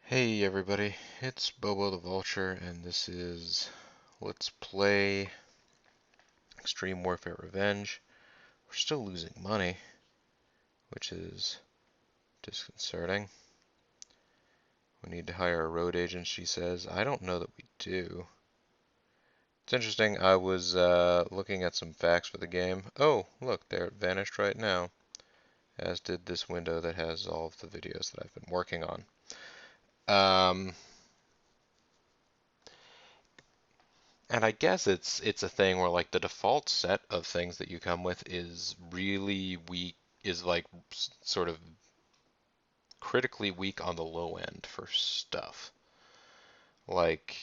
Hey everybody, it's Bobo the Vulture, and this is Let's Play Extreme Warfare Revenge. We're still losing money, which is disconcerting. We need to hire a road agent, she says. I don't know that we do. It's interesting, I was looking at some facts for the game. Oh, look, there it vanished right now, as did this window that has all of the videos that I've been working on. Um, And I guess it's a thing where like the default set of things that you come with is really weak, is like sort of critically weak on the low end for stuff. Like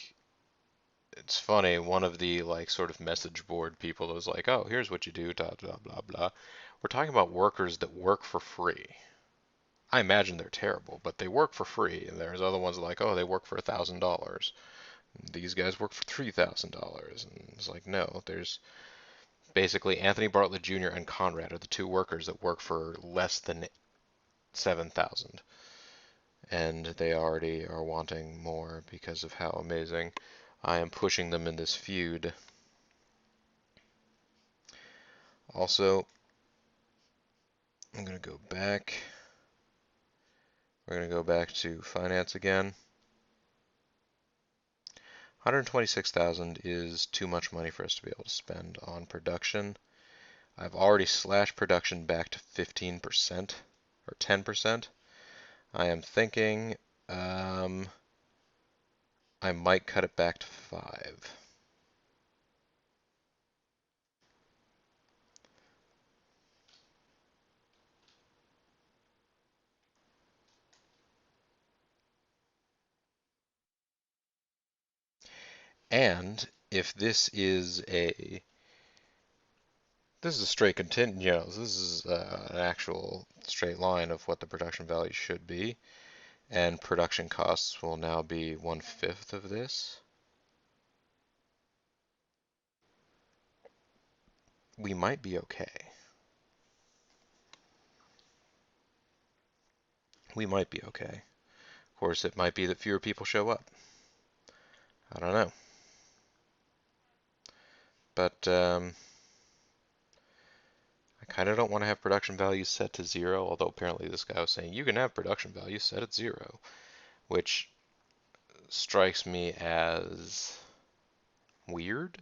it's funny, one of the like sort of message board people was like, "Oh, here's what you do, blah blah blah blah." We're talking about workers that work for free. I imagine they're terrible, but they work for free. And there's other ones like, "Oh, they work for $1,000." These guys work for $3,000, and it's like, no, there's basically Anthony Bartlett Jr. and Conrad are the two workers that work for less than 7,000, and they already are wanting more because of how amazing I am pushing them in this feud. Also, I'm going to go back. We're going to go back to finance again. 126,000 is too much money for us to be able to spend on production. I've already slashed production back to 15% or 10%. I am thinking I might cut it back to 5. And if this is a straight this is an actual straight line of what the production value should be, and production costs will now be 1/5 of this. We might be okay. We might be okay. Of course, it might be that fewer people show up. I don't know. But I kind of don't want to have production values set to 0, although apparently this guy was saying you can have production values set at 0, which strikes me as weird.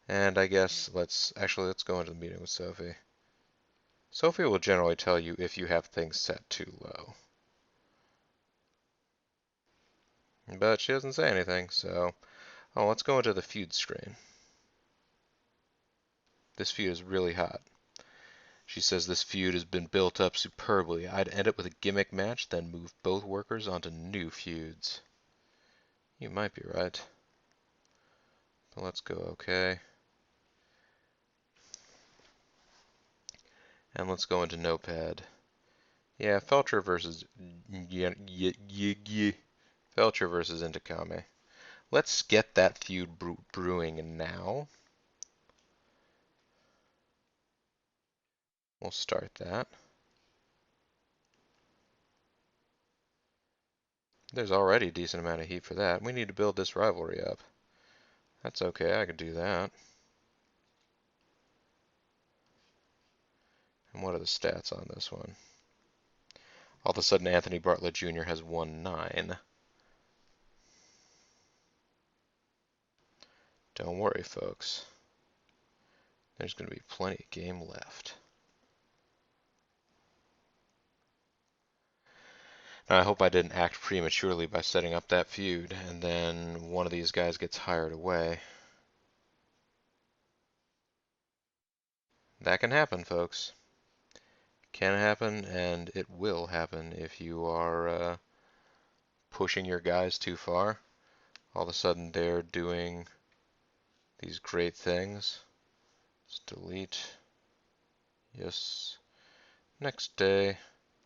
And I guess let's go into the meeting with Sophie. Sophie will generally tell you if you have things set too low. But she doesn't say anything, so... Oh, let's go into the feud screen. This feud is really hot. She says this feud has been built up superbly. I'd end it with a gimmick match, then move both workers onto new feuds. You might be right. But let's go okay. And let's go into Notepad. Yeah, Felcher versus... Felcher versus Intakame. Let's get that feud brewing now. We'll start that. There's already a decent amount of heat for that. We need to build this rivalry up. That's okay, I could do that. And what are the stats on this one? All of a sudden, Anthony Bartlett Jr. has won 9. Don't worry, folks. There's going to be plenty of game left. Now, I hope I didn't act prematurely by setting up that feud, and then one of these guys gets hired away. That can happen, folks. Can happen, and it will happen if you are pushing your guys too far. All of a sudden, they're doing these great things. Let's delete. Yes. Next day.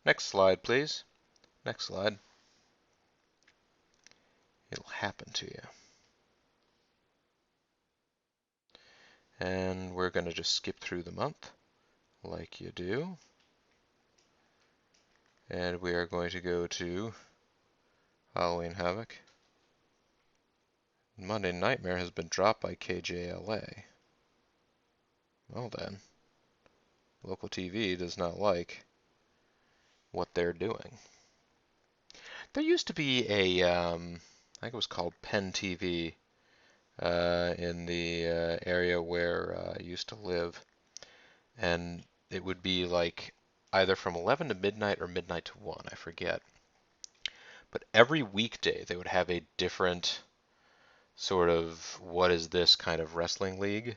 Next slide, please. Next slide. It'll happen to you. And we're going to just skip through the month, like you do. And we are going to go to Halloween Havoc. Monday Nightmare has been dropped by KJLA. Well then, local TV does not like what they're doing. There used to be a, I think it was called Penn TV, in the area where I used to live, and it would be like either from 11 to midnight or midnight to 1, I forget. But every weekday they would have a different sort of what is this kind of wrestling league.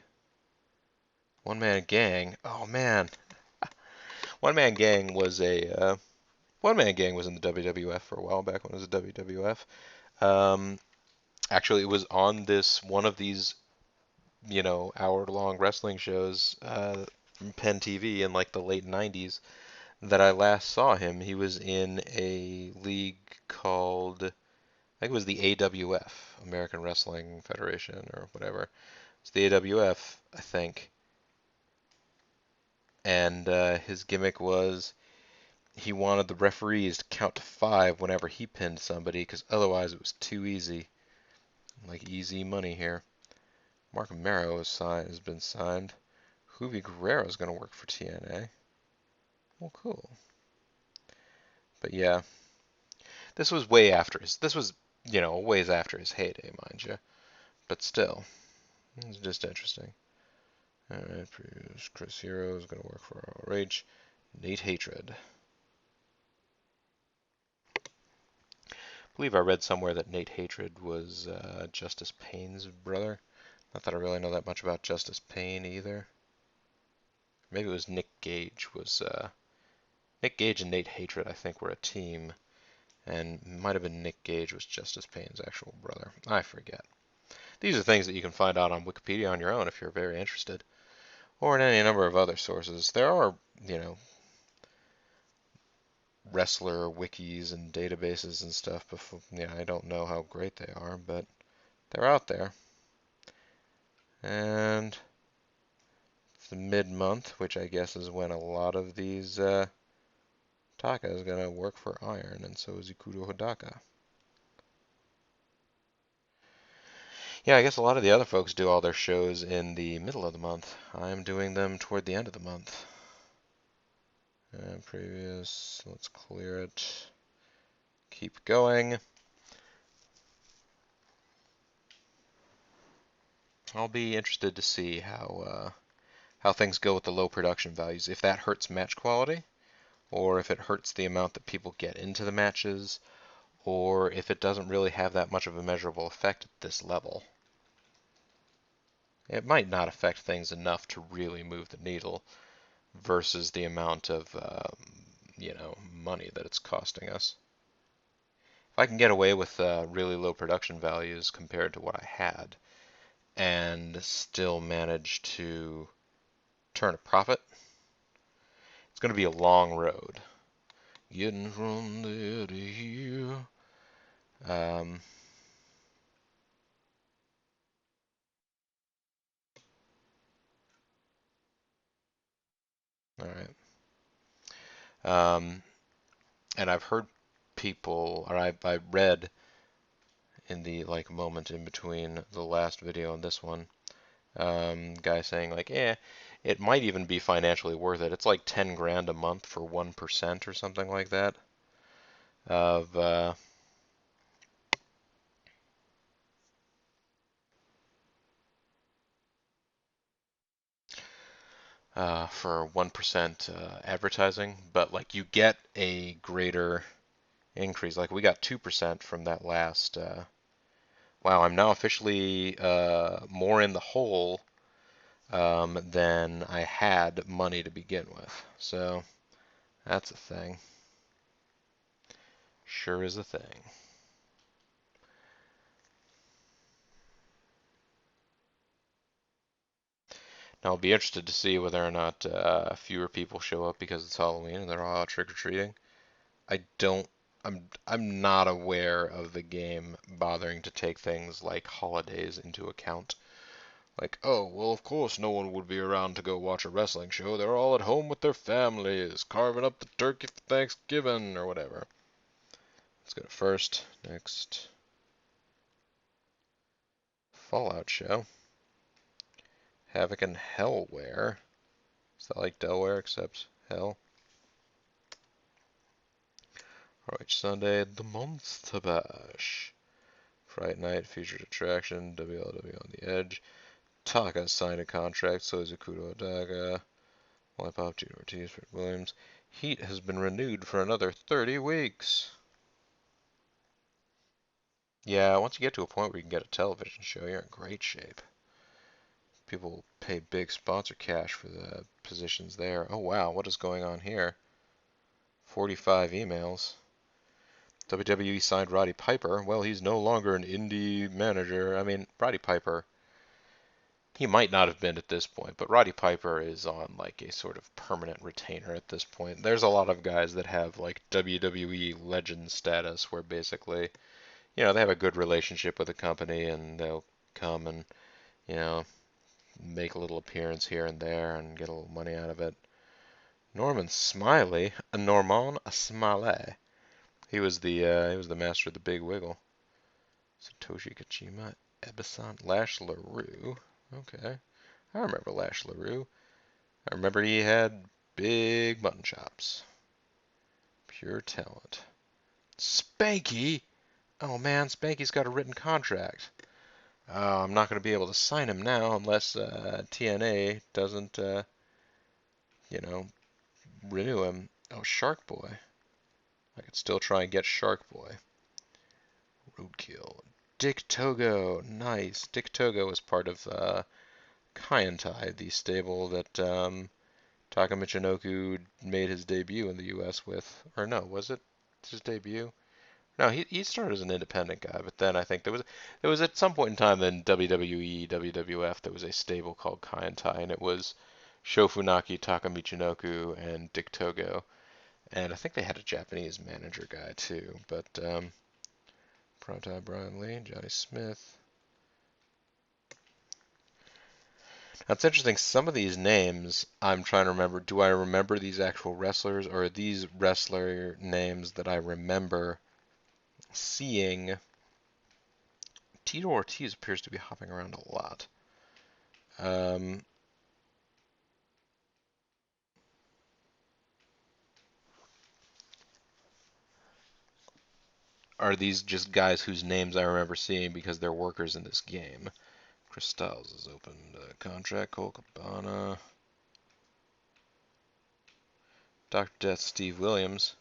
One Man Gang. Oh man, One Man Gang was a One Man Gang was in the WWF for a while back when it was a WWF. Um, Actually, it was on this one of these hour-long wrestling shows from Penn TV in like the late 90s that I last saw him. He was in a league called, I think it was the AWF, American Wrestling Federation or whatever. It's the AWF, I think. And his gimmick was he wanted the referees to count to 5 whenever he pinned somebody, because otherwise it was too easy. Like easy money here. Mark Mero has been signed. Juvi Guerrero is going to work for TNA. Well, cool. But yeah, this was way after his. This was, ways after his heyday, mind you. But still, it's just interesting. All right, Chris Hero is going to work for ROH. Nate Hatred. I believe I read somewhere that Nate Hatred was Justice Payne's brother. Not that I really know that much about Justice Payne either. Maybe it was Nick Gage. Nick Gage and Nate Hatred, I think, were a team, and it might have been Nick Gage was Justice Payne's actual brother. I forget. These are things that you can find out on Wikipedia on your own if you're very interested, or in any number of other sources. There are, wrestler wikis and databases and stuff. Before, I don't know how great they are, but they're out there. And it's the mid-month, which I guess is when a lot of these Taka is going to work for Iron, and so is Ikuto Hidaka. Yeah, I guess a lot of the other folks do all their shows in the middle of the month. I'm doing them toward the end of the month. And previous, let's clear it. Keep going. I'll be interested to see how things go with the low production values. If that hurts match quality, or if it hurts the amount that people get into the matches, or if it doesn't really have that much of a measurable effect at this level. It might not affect things enough to really move the needle versus the amount of money that it's costing us. If I can get away with really low production values compared to what I had and still manage to turn a profit, it's going to be a long road. Getting from there to here. All right. And I've heard people, or I read in the moment in between the last video and this one, guy saying like, it might even be financially worth it. It's like 10 grand a month for 1% or something like that of for 1% advertising, but like you get a greater increase. Like we got 2% from that last. Wow, I'm now officially more in the hole than I had money to begin with. So that's a thing. Sure is a thing. Now I'll be interested to see whether or not fewer people show up because it's Halloween and they're all out trick-or-treating. I don't. I'm not aware of the game bothering to take things like holidays into account. Like, oh, well, of course no one would be around to go watch a wrestling show. They're all at home with their families, carving up the turkey for Thanksgiving or whatever. Let's go to first. Next. Fallout show. Havoc and Hellware. Is that like Delaware except Hell? ROH Sunday, The Monster Bash. Fright Night, featured attraction, WLW on the Edge. Taka signed a contract, so is Ikuto Adaga. Lollipop, Gene Ortiz, Fred Williams. Heat has been renewed for another 30 weeks. Yeah, once you get to a point where you can get a television show, you're in great shape. People pay big sponsor cash for the positions there. Oh wow, what is going on here? 45 emails. WWE signed Roddy Piper. Well, he's no longer an indie manager. I mean, Roddy Piper, he might not have been at this point, but Roddy Piper is on like a sort of permanent retainer at this point. There's a lot of guys that have like WWE legend status where basically, they have a good relationship with the company and they'll come and, you know, make a little appearance here and there and get a little money out of it. Norman Smiley, Normand Smiley. He was the master of the Big Wiggle. Satoshi Kojima, Ebisan, Lash LaRue. Okay. I remember Lash LaRue. I remember he had big mutton chops. Pure talent. Spanky! Oh man, Spanky's got a written contract. I'm not going to be able to sign him now unless TNA doesn't, renew him. Oh, Shark Boy. I could still try and get Shark Boy. Roadkill. Dick Togo. Nice. Dick Togo was part of Kaientai, the stable that Taka Michinoku made his debut in the U.S. with. Or no, was it his debut? No, he started as an independent guy, but then I think there was at some point in time in WWE, WWF, there was a stable called Kaientai, and it was Shofunaki, Taka Michinoku, and Dick Togo. And I think they had a Japanese manager guy too, but Primetime Brian Lee, Johnny Smith. Now it's interesting, some of these names I'm trying to remember, do I remember these actual wrestlers, or are these wrestler names that I remember seeing? Tito Ortiz appears to be hopping around a lot. Are these just guys whose names I remember seeing because they're workers in this game? Chris Styles has opened a contract. Cole Cabana. Dr. Death, Steve Williams.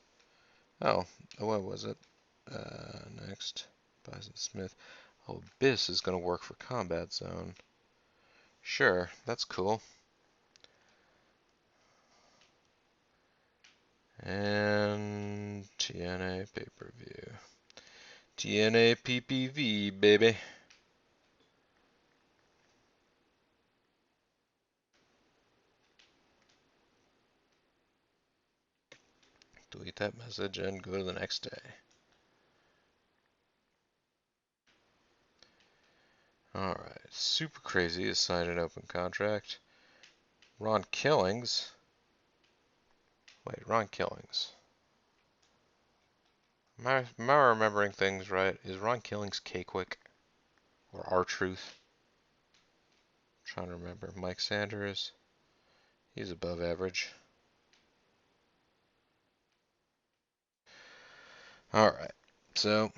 Oh, what was it? Next, Bison Smith. Oh, Biss is going to work for Combat Zone. Sure, that's cool. And TNA pay-per-view. TNA PPV, baby. Delete that message and go to the next day. Alright, Super Crazy has signed an open contract. Ron Killings. Wait, Ron Killings. Am I remembering things right? Is Ron Killings K-Quick? Or R-Truth? Trying to remember. Mike Sanders. He's above average. Alright, so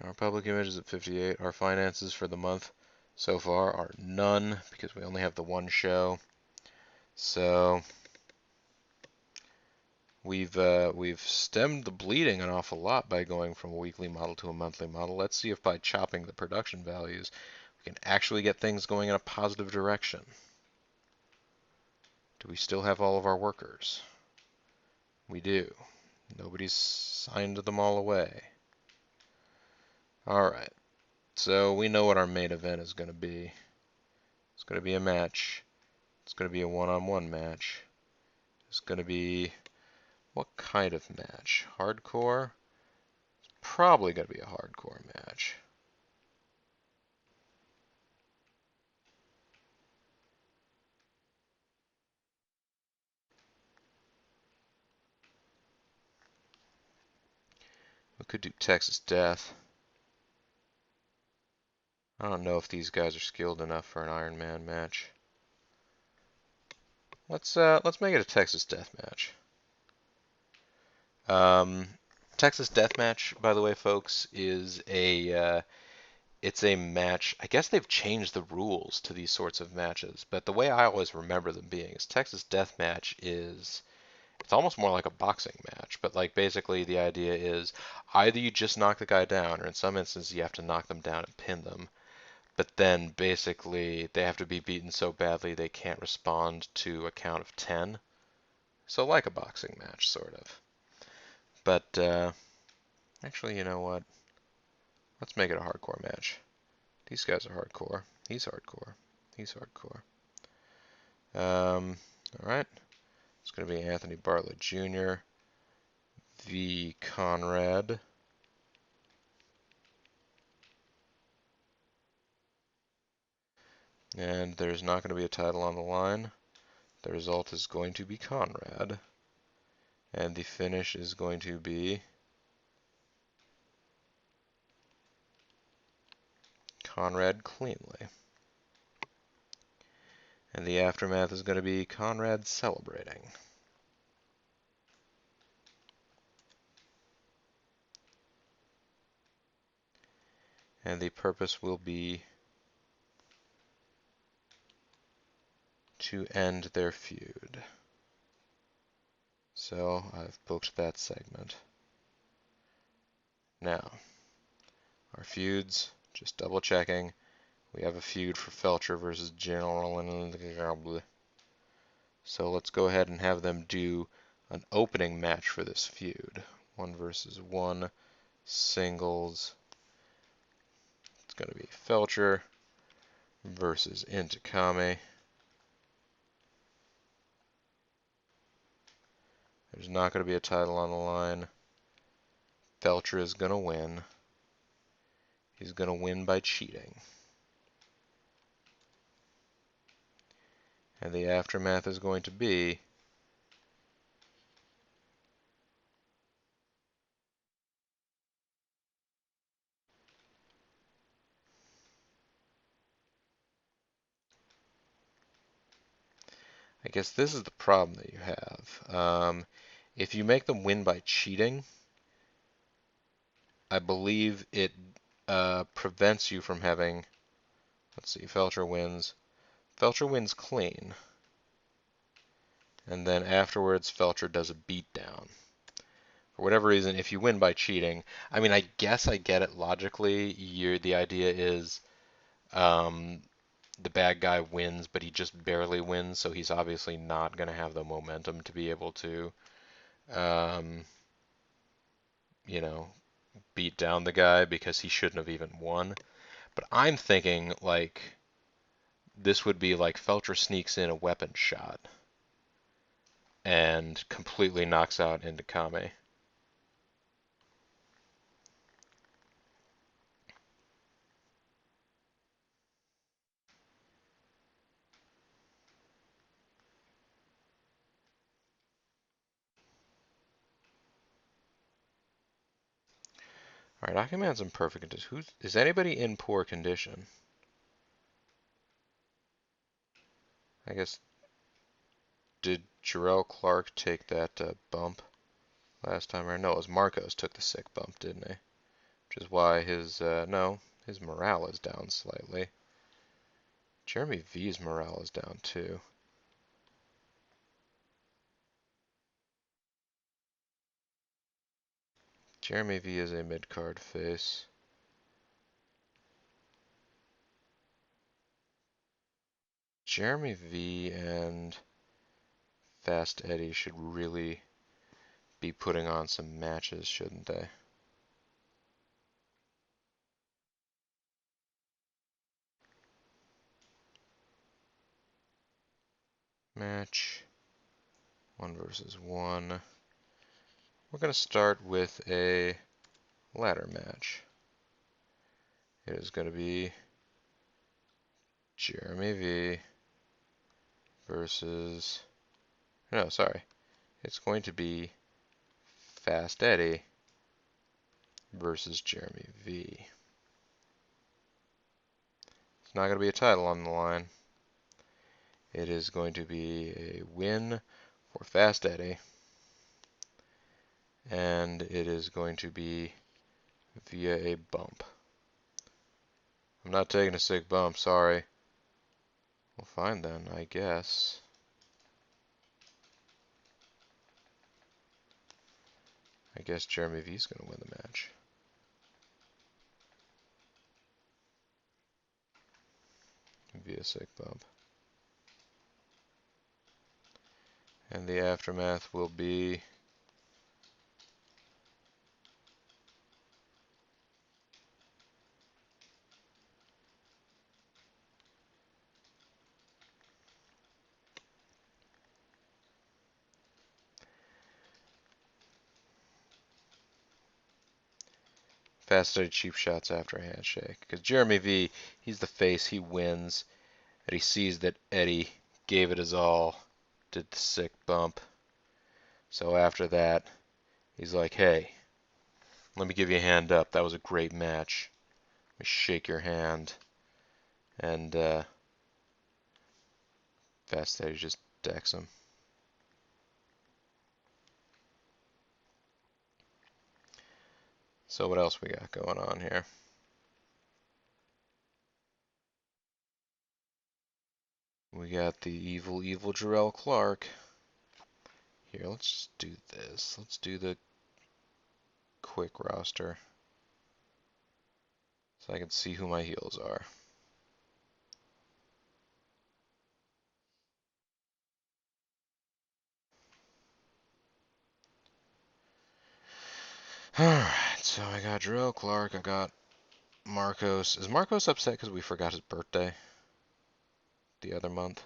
our public image is at 58. Our finances for the month so far are none because we only have the one show. So we've stemmed the bleeding an awful lot by going from a weekly model to a monthly model. Let's see if by chopping the production values we can actually get things going in a positive direction. Do we still have all of our workers? We do. Nobody's signed them all away. Alright, so we know what our main event is going to be. It's going to be a match. It's going to be a one-on-one match. It's going to be... what kind of match? Hardcore? It's probably going to be a hardcore match. could do Texas Death. I don't know if these guys are skilled enough for an Iron Man match. Let's make it a Texas Death match. Texas Deathmatch, by the way, folks, is it's a match. I guess they've changed the rules to these sorts of matches, but the way I always remember them being is Texas Deathmatch is it's almost more like a boxing match, but like basically the idea is either you just knock the guy down, or in some instances you have to knock them down and pin them. But then basically they have to be beaten so badly they can't respond to a count of 10. So like a boxing match, sort of. But actually, you know what? Let's make it a hardcore match. These guys are hardcore. He's hardcore. He's hardcore. All right. It's going to be Anthony Bartlett Jr. v. Conrad. And there's not going to be a title on the line. The result is going to be Conrad. And the finish is going to be Conrad cleanly. And the aftermath is going to be Conrad celebrating. And the purpose will be to end their feud. So I've booked that segment. Now, our feuds, just double checking. We have a feud for Felcher versus General. So let's go ahead and have them do an opening match for this feud. 1-versus-1 singles. It's going to be Felcher versus Intikami. There's not going to be a title on the line. Felcher is going to win. He's going to win by cheating. And the aftermath is going to be I guess this is the problem that you have. If you make them win by cheating, I believe it prevents you from having, let's see, Felcher wins. Felcher wins clean. And then afterwards, Felcher does a beatdown. For whatever reason, if you win by cheating, I mean, I guess I get it logically. The idea is um, the bad guy wins, but he just barely wins, so he's obviously not going to have the momentum to be able to, um, you know, beat down the guy because he shouldn't have even won. But I'm thinking like this would be like Felcher sneaks in a weapon shot and completely knocks out Intikami. All right, Aquaman's in perfect condition. Is anybody in poor condition? I guess did Jarrell Clark take that bump last time? Or no, it was Marcos took the sick bump, didn't he? Which is why his no, his morale is down slightly. Jeremy V's morale is down too. Jeremy V is a mid-card face. Jeremy V and Fast Eddie should really be putting on some matches, shouldn't they? Match 1-versus-1. We're going to start with a ladder match. It is going to be Jeremy V versus... No, sorry. It's going to be Fast Eddie versus Jeremy V. It's not going to be a title on the line. It is going to be a win for Fast Eddie, and it is going to be via a bump. I'm not taking a sick bump, sorry. Well, fine then, I guess. I guess Jeremy V's going to win the match. Via sick bump. And the aftermath will be Fast Eddie cheap shots after a handshake. Because Jeremy V, he's the face, he wins, and he sees that Eddie gave it his all, did the sick bump. So after that, he's like, hey, let me give you a hand up. That was a great match. Let me shake your hand. And Fast Eddie just decks him. So what else we got going on here? We got the evil Jarrell Clark. Here, let's just do this. Let's do the quick roster so I can see who my heels are. Alright, so I got Jarrell Clark, I got Marcos. Is Marcos upset because we forgot his birthday the other month?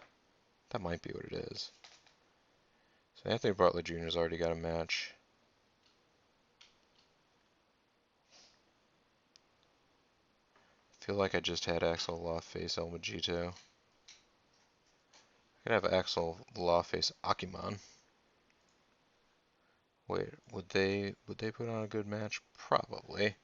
That might be what it is. So Anthony Bartlett Jr.'s already got a match. I feel like I just had Axel Law face El Magito. I could have Axel Law face Akiman. Wait, would they put on a good match? Probably.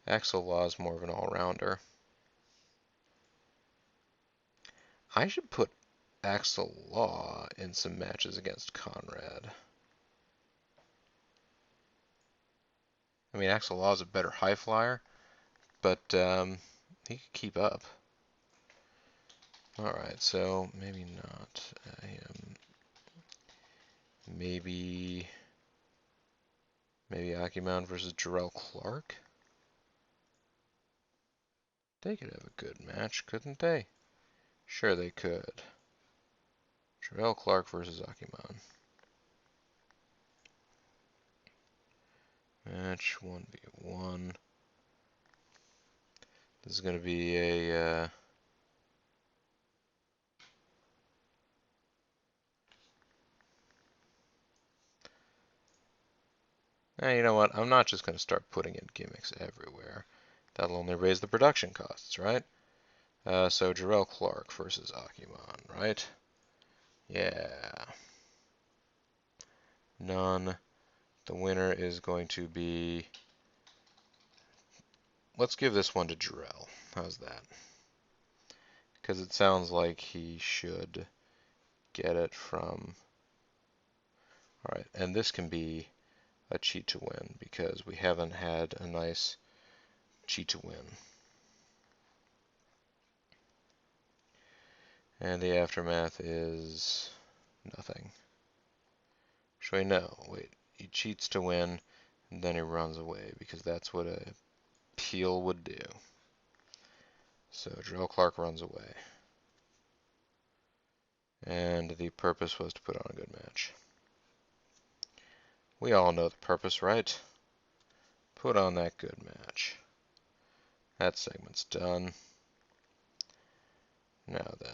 Axel Law is more of an all-rounder. I should put Axel Law in some matches against Conrad. I mean, Axel Law is a better high flyer, but he could keep up. Alright, so maybe not him. Maybe Akiman versus Jarrell Clark? They could have a good match, couldn't they? Sure they could. Jarrell Clark versus Akiman. Match 1v1. This is going to be a you know what? I'm not just going to start putting in gimmicks everywhere. That'll only raise the production costs, right? So Jarrell Clark versus Akiman, right? Yeah. None. The winner is going to be... Let's give this one to Jarrell. How's that? Because it sounds like he should get it from... Alright, and this can be a cheat to win because we haven't had a nice cheat to win. And the aftermath is nothing. Actually, no, wait. He cheats to win, and then he runs away because that's what a peel would do. So Jarrell Clark runs away. And the purpose was to put on a good match. We all know the purpose, right? Put on that good match. That segment's done. Now then.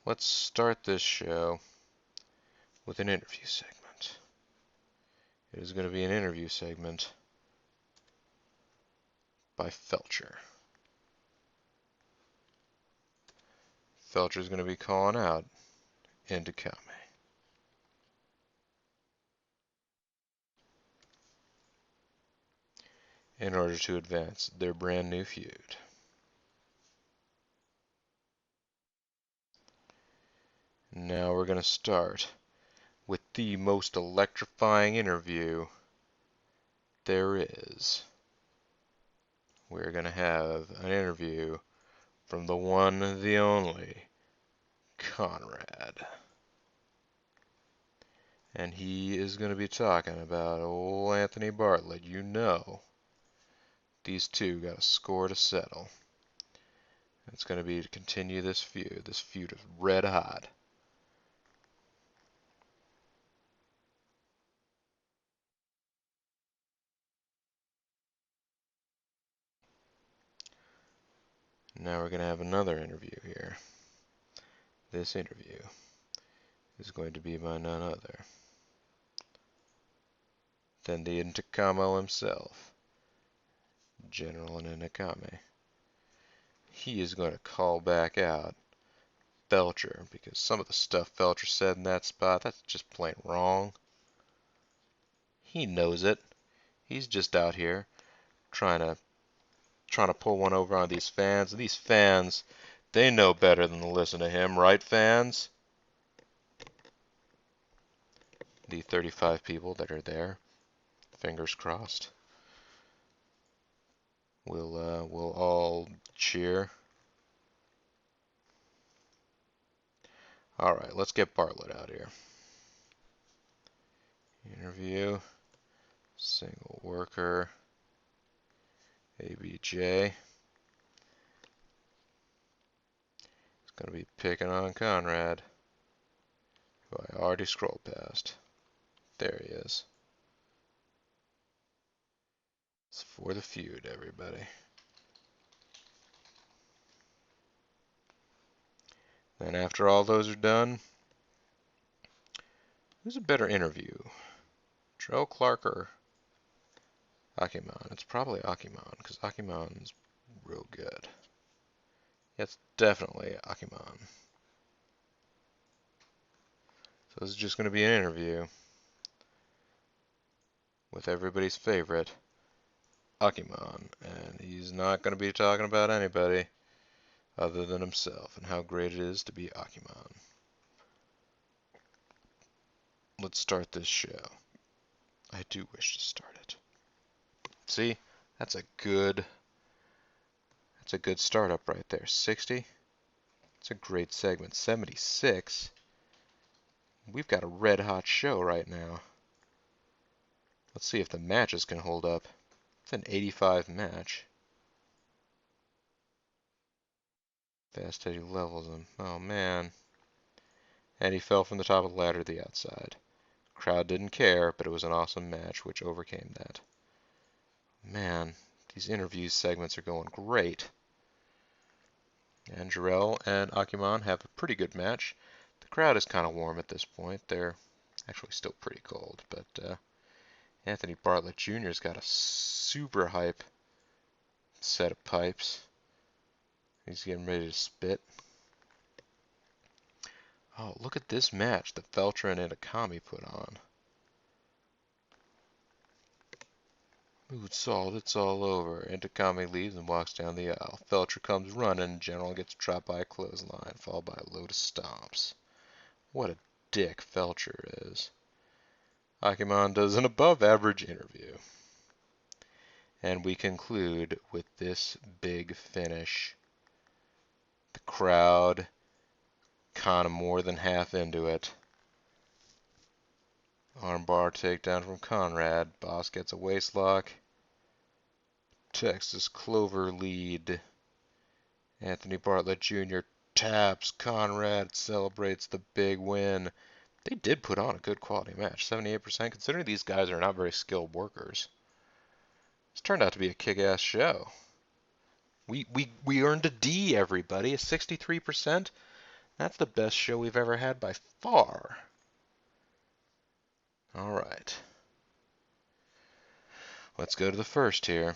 Let's start this show with an interview segment. It is going to be an interview segment by Felcher. Felcher is going to be calling out Indukame. In order to advance their brand new feud. Now we're going to start with the most electrifying interview there is. We're going to have an interview from the one, the only, Conrad. And he is going to be talking about old Anthony Bartlett. You know, these two got a score to settle. It's going to be to continue this feud. This feud is red hot. Now we're going to have another interview here. This interview is going to be by none other than the Intakamo himself, General Indukame. He is going to call back out Felcher because some of the stuff Felcher said in that spot, that's just plain wrong. He knows it. He's just out here trying to pull one over on these fans. And these fans, they know better than to listen to him, right, fans? The 35 people that are there, fingers crossed, will all cheer. All right, let's get Bartlett out here. Interview, single worker, ABJ. He's going to be picking on Conrad, who I already scrolled past. There he is. It's for the feud, everybody. Then after all those are done, who's a better interview? Joe Clark or Akimon? It's probably Akimon, because Akimon's real good. It's definitely Akimon. So this is just going to be an interview with everybody's favorite, Akimon. And he's not going to be talking about anybody other than himself and how great it is to be Akimon. Let's start this show. I do wish to start it. See, that's a good startup right there. 60. It's a great segment. 76. We've got a red hot show right now. Let's see if the matches can hold up. It's an 85 match. Fast Eddie levels him. Oh man. And he fell from the top of the ladder to the outside. Crowd didn't care, but it was an awesome match which overcame that. Man, these interview segments are going great. And Jarrell and Akimon have a pretty good match. The crowd is kind of warm at this point. They're actually still pretty cold, but Anthony Bartlett Jr.'s got a super hype set of pipes. He's getting ready to spit. Oh, look at this match that Felcher and Indukame put on. It's all over. Indukame leaves and walks down the aisle. Felcher comes running, and General gets dropped by a clothesline, followed by a load of stomps. What a dick Felcher is. Akimon does an above-average interview. And we conclude with this big finish. The crowd kind of more than half into it. Armbar takedown from Conrad. Boss gets a waistlock. Texas Clover lead. Anthony Bartlett Jr. taps Conrad, celebrates the big win. They did put on a good quality match, 78%, considering these guys are not very skilled workers. This turned out to be a kick-ass show. We earned a D, everybody, a 63%. That's the best show we've ever had by far. All right. Let's go to the first here.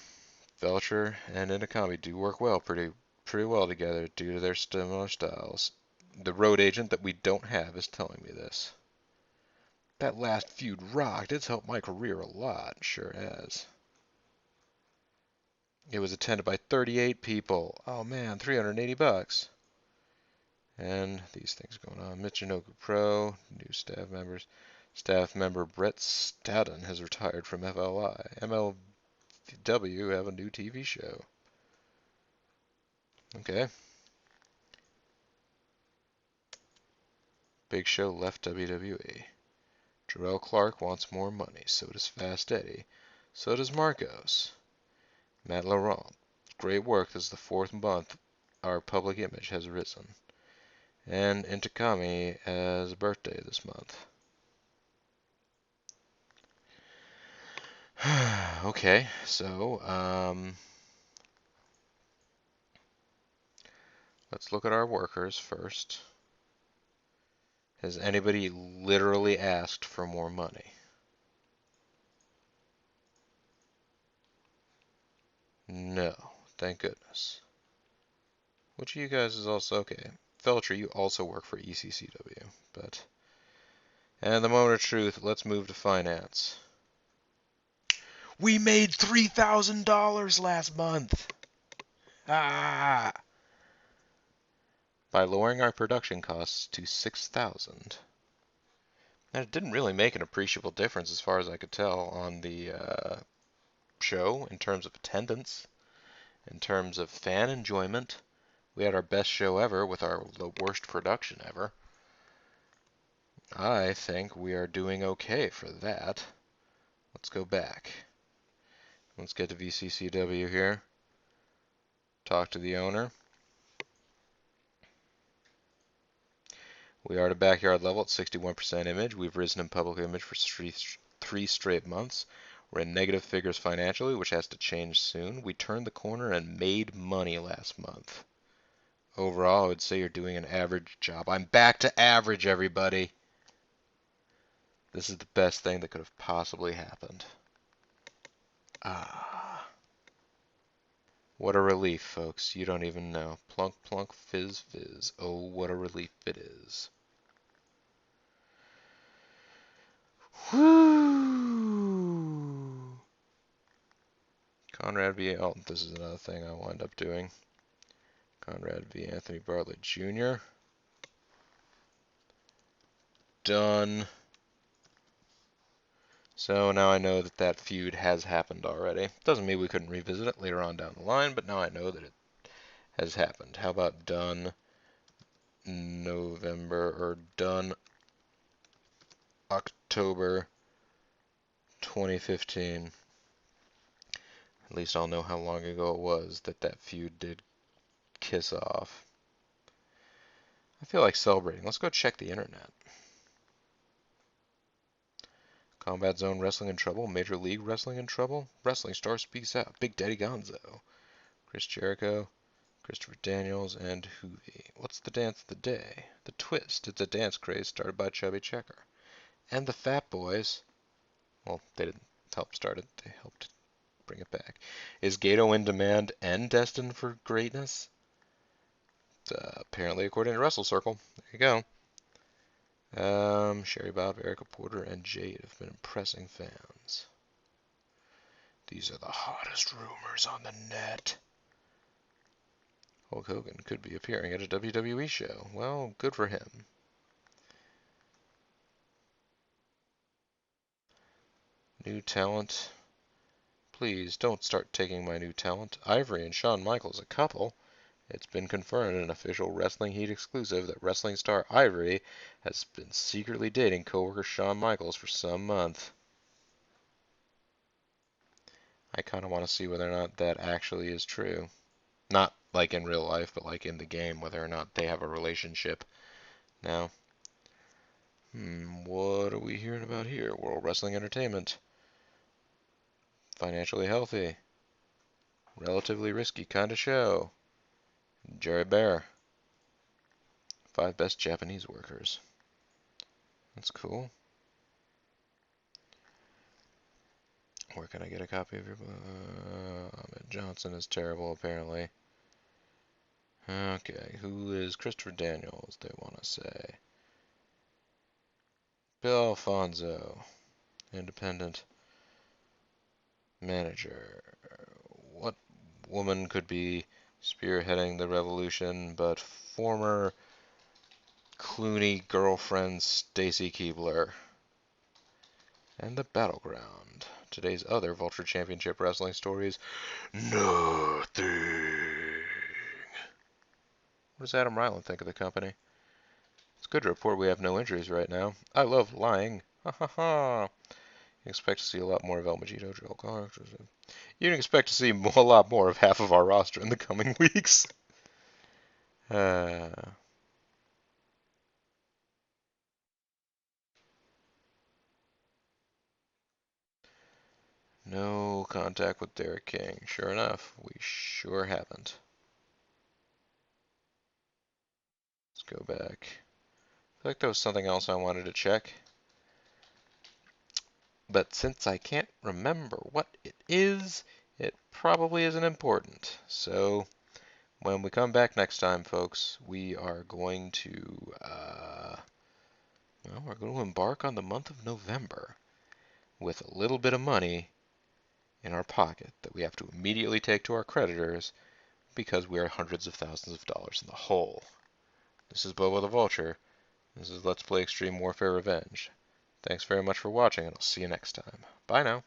Felcher and Inakami do work pretty well together due to their similar styles. The road agent that we don't have is telling me this. That last feud rocked. It's helped my career a lot. Sure has. It was attended by 38 people. Oh man, $380. And these things going on. Michinoku Pro, new staff members. Staff member Brett Stoughton has retired from FLI. MLW have a new TV show. Okay. Big Show left WWE. Jarrell Clark wants more money. So does Fast Eddie. So does Marcos. Matt Laurent. Great work. This is the fourth month our public image has risen. And Intakami has a birthday this month. Okay, so let's look at our workers first. Has anybody literally asked for more money? No, thank goodness. Which of you guys is also okay? Felcher, you also work for ECCW, but and the moment of truth, let's move to finance. We made $3,000 last month. Ah! By lowering our production costs to 6,000. And it didn't really make an appreciable difference as far as I could tell on the show in terms of attendance, in terms of fan enjoyment. We had our best show ever with the worst production ever. I think we are doing okay for that. Let's go back. Let's get to VCCW here. Talk to the owner. We are at a backyard level at 61% image. We've risen in public image for three straight months. We're in negative figures financially, which has to change soon. We turned the corner and made money last month. Overall, I would say you're doing an average job. I'm back to average, everybody. This is the best thing that could have possibly happened. Ah. What a relief, folks. You don't even know. Plunk, plunk, fizz, fizz. Oh, what a relief it is. Whoo! Conrad v. Oh, this is another thing I wind up doing. Conrad v. Anthony Bartlett Jr. Done. So now I know that that feud has happened already. Doesn't mean we couldn't revisit it later on down the line, but now I know that it has happened. How about done November or done October 2015? At least I'll know how long ago it was that that feud did kiss off. I feel like celebrating. Let's go check the internet. Combat Zone Wrestling in Trouble, Major League Wrestling in Trouble, Wrestling Star Speaks Out, Big Daddy Gonzo, Chris Jericho, Christopher Daniels, and Hoovy. What's the dance of the day? The Twist. It's a dance craze started by Chubby Checker. And the Fat Boys. Well, they didn't help start it. They helped bring it back. Is Gato in demand and destined for greatness? Apparently, according to Wrestle Circle. There you go. Sherry Bob, Erica Porter, and Jade have been impressing fans. These are the hottest rumors on the net. Hulk Hogan could be appearing at a WWE show. Well, good for him. New talent. Please don't start taking my new talent. Ivory and Shawn Michaels a couple. It's been confirmed in an official Wrestling Heat exclusive that wrestling star Ivory has been secretly dating coworker Shawn Michaels for some month. I kind of want to see whether or not that actually is true. Not like in real life, but like in the game, whether or not they have a relationship. Now, what are we hearing about here? World Wrestling Entertainment. Financially healthy. Relatively risky kind of show. Jerry Bear. 5 best Japanese workers. That's cool. Where can I get a copy of your book? Ahmed Johnson is terrible, apparently. Okay, who is Christopher Daniels, they want to say. Bill Alfonso, independent manager. What woman could be spearheading the revolution but former Clooney girlfriend Stacy Keibler? And the battleground. Today's other Vulture Championship Wrestling stories. Nothing. What does Adam Ryland think of the company? It's good to report we have no injuries right now. I love lying. Ha ha ha. You expect to see a lot more of El Magito, Joel Clark. You can expect to see a lot more of half of our roster in the coming weeks. Uh, no contact with Derek King. Sure enough, we sure haven't. Let's go back. I feel like there was something else I wanted to check. But since I can't remember what it is, it probably isn't important. So when we come back next time, folks, we are going to, well, we're going to embark on the month of November with a little bit of money in our pocket that we have to immediately take to our creditors because we are hundreds of thousands of dollars in the hole. This is Bobo the Vulture. This is Let's Play Extreme Warfare Revenge. Thanks very much for watching, and I'll see you next time. Bye now.